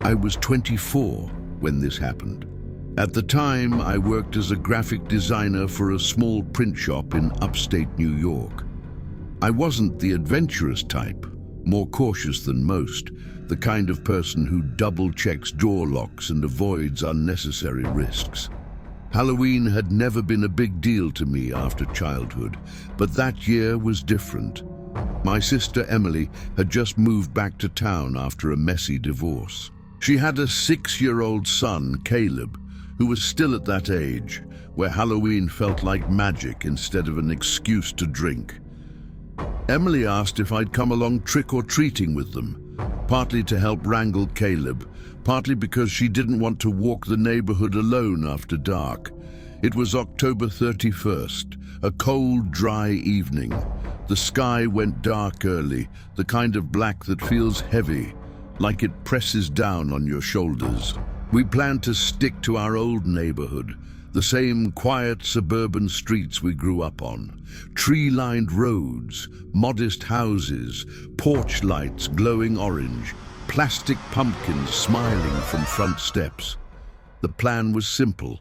I was 24 when this happened. At the time, I worked as a graphic designer for a small print shop in upstate New York. I wasn't the adventurous type, more cautious than most, the kind of person who double-checks door locks and avoids unnecessary risks. Halloween had never been a big deal to me after childhood, but that year was different. My sister Emily had just moved back to town after a messy divorce. She had a 6-year-old son, Caleb, who was still at that age, where Halloween felt like magic instead of an excuse to drink. Emily asked if I'd come along trick-or-treating with them, partly to help wrangle Caleb, partly because she didn't want to walk the neighborhood alone after dark. It was October 31st, a cold, dry evening. The sky went dark early, the kind of black that feels heavy, like it presses down on your shoulders. We planned to stick to our old neighborhood, the same quiet suburban streets we grew up on. Tree-lined roads, modest houses, porch lights glowing orange, plastic pumpkins smiling from front steps. The plan was simple.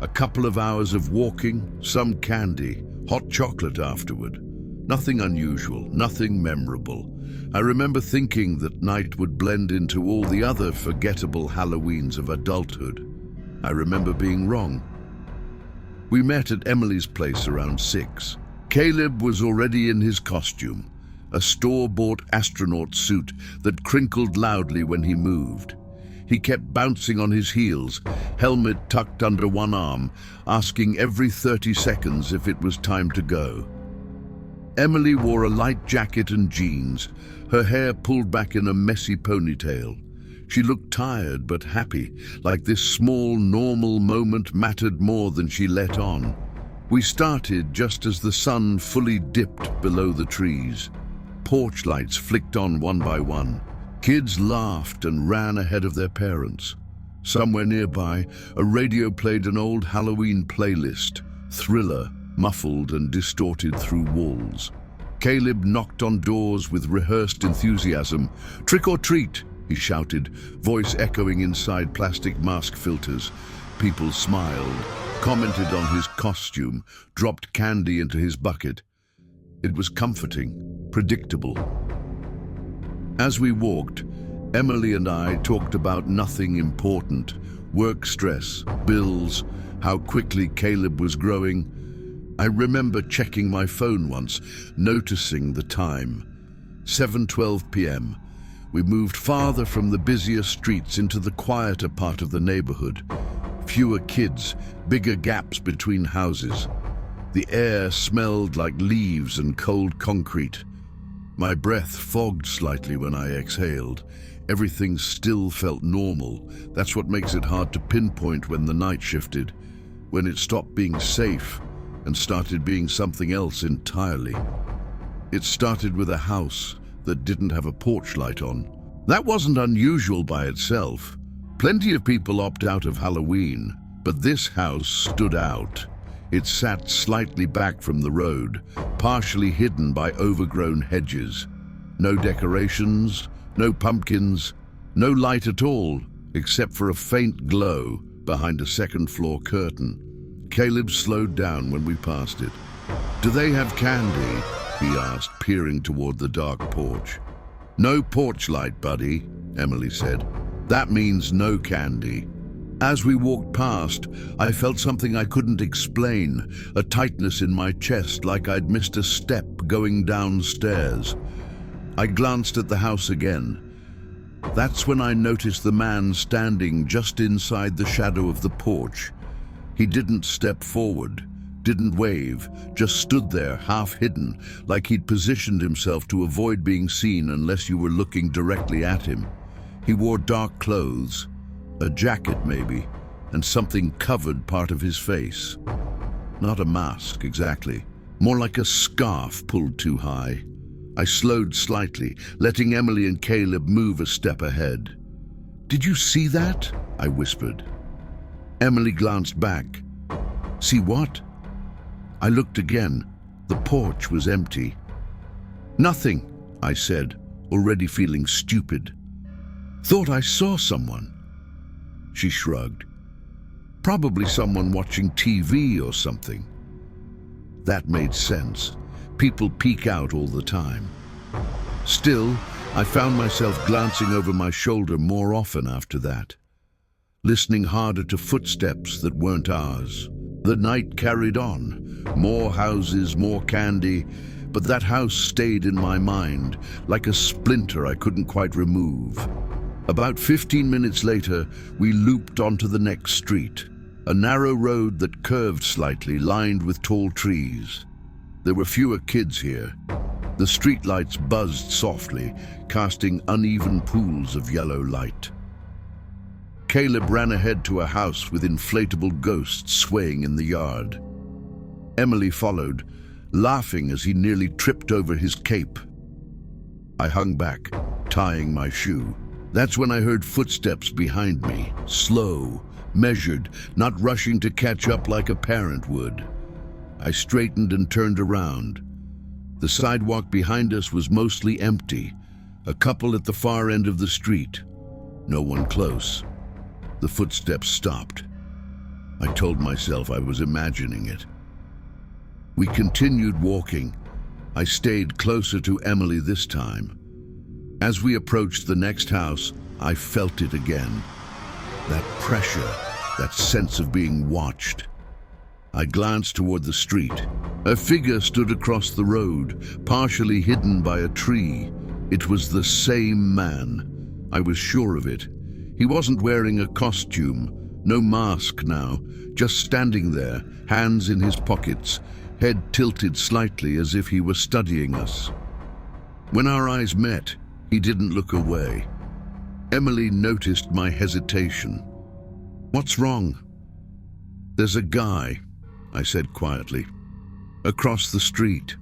A couple of hours of walking, some candy, hot chocolate afterward. Nothing unusual, nothing memorable. I remember thinking that night would blend into all the other forgettable Halloweens of adulthood. I remember being wrong. We met at Emily's place around 6. Caleb was already in his costume, a store-bought astronaut suit that crinkled loudly when he moved. He kept bouncing on his heels, helmet tucked under one arm, asking every 30 seconds if it was time to go. Emily wore a light jacket and jeans, her hair pulled back in a messy ponytail. She looked tired but happy, like this small, normal moment mattered more than she let on. We started just as the sun fully dipped below the trees. Porch lights flicked on one by one. Kids laughed and ran ahead of their parents. Somewhere nearby, a radio played an old Halloween playlist, Thriller, muffled and distorted through walls. Caleb knocked on doors with rehearsed enthusiasm. "Trick or treat," he shouted, voice echoing inside plastic mask filters. People smiled, commented on his costume, dropped candy into his bucket. It was comforting, predictable. As we walked, Emily and I talked about nothing important. Work stress, bills, how quickly Caleb was growing. I remember checking my phone once, noticing the time. 7:12 p.m. We moved farther from the busier streets into the quieter part of the neighborhood. Fewer kids, bigger gaps between houses. The air smelled like leaves and cold concrete. My breath fogged slightly when I exhaled. Everything still felt normal. That's what makes it hard to pinpoint when the night shifted, when it stopped being safe and started being something else entirely. It started with a house that didn't have a porch light on. That wasn't unusual by itself. Plenty of people opt out of Halloween, but this house stood out. It sat slightly back from the road, partially hidden by overgrown hedges. No decorations, no pumpkins, no light at all, except for a faint glow behind a second-floor curtain. Caleb slowed down when we passed it. "Do they have candy?" he asked, peering toward the dark porch. "No porch light, buddy," Emily said. "That means no candy." As we walked past, I felt something I couldn't explain, a tightness in my chest like I'd missed a step going downstairs. I glanced at the house again. That's when I noticed the man standing just inside the shadow of the porch. He didn't step forward, didn't wave, just stood there, half hidden, like he'd positioned himself to avoid being seen unless you were looking directly at him. He wore dark clothes, a jacket maybe, and something covered part of his face. Not a mask, exactly. More like a scarf pulled too high. I slowed slightly, letting Emily and Caleb move a step ahead. "Did you see that?" I whispered. Emily glanced back. "See what?" I looked again. The porch was empty. "Nothing," I said, already feeling stupid. Thought I saw someone. She shrugged. Probably someone watching TV or something. That made sense. People peek out all the time. Still, I found myself glancing over my shoulder more often after that, listening harder to footsteps that weren't ours. The night carried on. More houses, more candy, but that house stayed in my mind, like a splinter I couldn't quite remove. About 15 minutes later, we looped onto the next street, a narrow road that curved slightly, lined with tall trees. There were fewer kids here. The streetlights buzzed softly, casting uneven pools of yellow light. Caleb ran ahead to a house with inflatable ghosts swaying in the yard. Emily followed, laughing as he nearly tripped over his cape. I hung back, tying my shoe. That's when I heard footsteps behind me, slow, measured, not rushing to catch up like a parent would. I straightened and turned around. The sidewalk behind us was mostly empty, a couple at the far end of the street. No one close. The footsteps stopped. I told myself I was imagining it. We continued walking. I stayed closer to Emily this time. As we approached the next house, I felt it again. That pressure, that sense of being watched. I glanced toward the street. A figure stood across the road, partially hidden by a tree. It was the same man. I was sure of it. He wasn't wearing a costume, no mask now, just standing there, hands in his pockets, head tilted slightly as if he were studying us. When our eyes met, he didn't look away. Emily noticed my hesitation. "What's wrong?" "There's a guy," I said quietly, "across the street."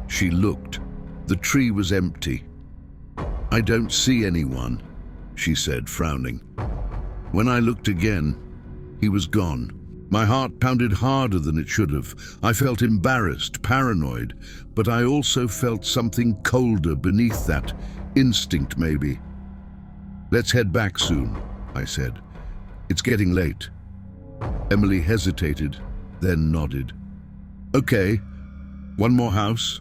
She looked. The tree was empty. "I don't see anyone," she said, frowning. When I looked again, he was gone. My heart pounded harder than it should have. I felt embarrassed, paranoid, but I also felt something colder beneath that, instinct maybe. "Let's head back soon," I said. "It's getting late." Emily hesitated, then nodded. "Okay, one more house."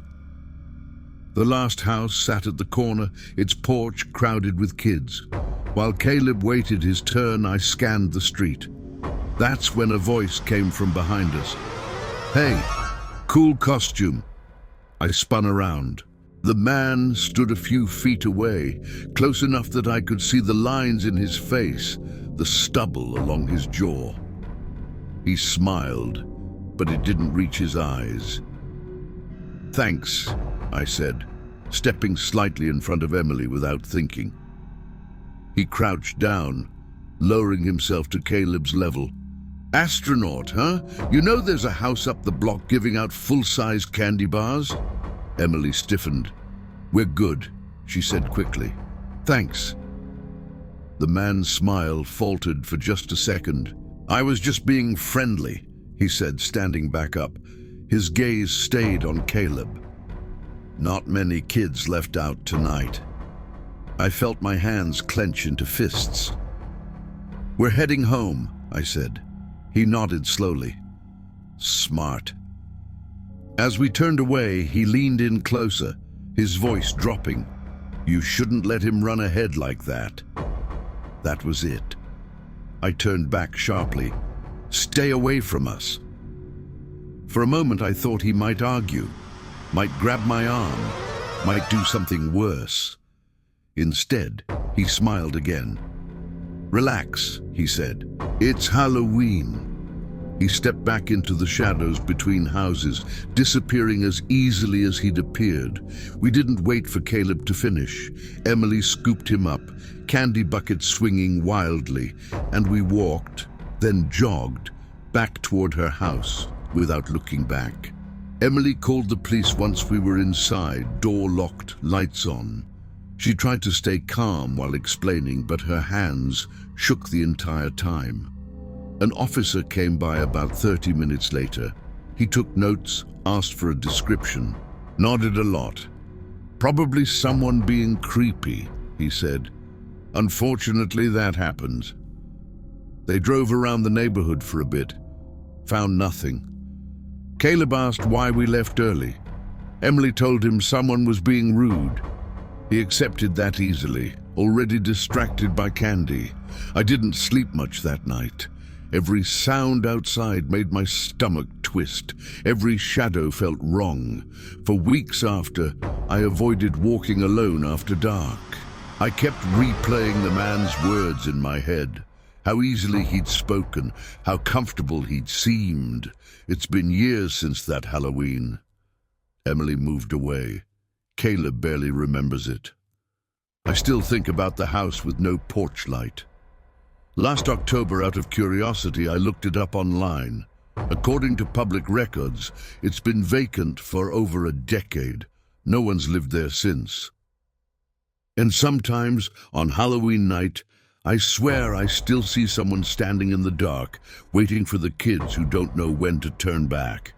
The last house sat at the corner, its porch crowded with kids. While Caleb waited his turn, I scanned the street. That's when a voice came from behind us. "Hey, cool costume." I spun around. The man stood a few feet away, close enough that I could see the lines in his face, the stubble along his jaw. He smiled, but it didn't reach his eyes. "Thanks," I said, stepping slightly in front of Emily without thinking. He crouched down, lowering himself to Caleb's level. "Astronaut, huh? You know there's a house up the block giving out full-size candy bars?" Emily stiffened. "We're good," she said quickly. "Thanks." The man's smile faltered for just a second. "I was just being friendly," he said, standing back up. His gaze stayed on Caleb. "Not many kids left out tonight." I felt my hands clench into fists. "We're heading home," I said. He nodded slowly. "Smart." As we turned away, he leaned in closer, his voice dropping. "You shouldn't let him run ahead like that." That was it. I turned back sharply. "Stay away from us." For a moment I thought he might argue, might grab my arm, might do something worse. Instead, he smiled again. "Relax," he said. "It's Halloween." He stepped back into the shadows between houses, disappearing as easily as he'd appeared. We didn't wait for Caleb to finish. Emily scooped him up, candy buckets swinging wildly, and we walked, then jogged, back toward her house without looking back. Emily called the police once we were inside, door locked, lights on. She tried to stay calm while explaining, but her hands shook the entire time. An officer came by about 30 minutes later. He took notes, asked for a description, nodded a lot. "Probably someone being creepy," he said. Unfortunately, that happens. They drove around the neighborhood for a bit, found nothing. Caleb asked why we left early. Emily told him someone was being rude. He accepted that easily, already distracted by candy. I didn't sleep much that night. Every sound outside made my stomach twist. Every shadow felt wrong. For weeks after, I avoided walking alone after dark. I kept replaying the man's words in my head. How easily he'd spoken, how comfortable he'd seemed. It's been years since that Halloween. Emily moved away. Caleb barely remembers it. I still think about the house with no porch light. Last October, out of curiosity, I looked it up online. According to public records, it's been vacant for over a decade. No one's lived there since. And sometimes, on Halloween night, I swear I still see someone standing in the dark, waiting for the kids who don't know when to turn back.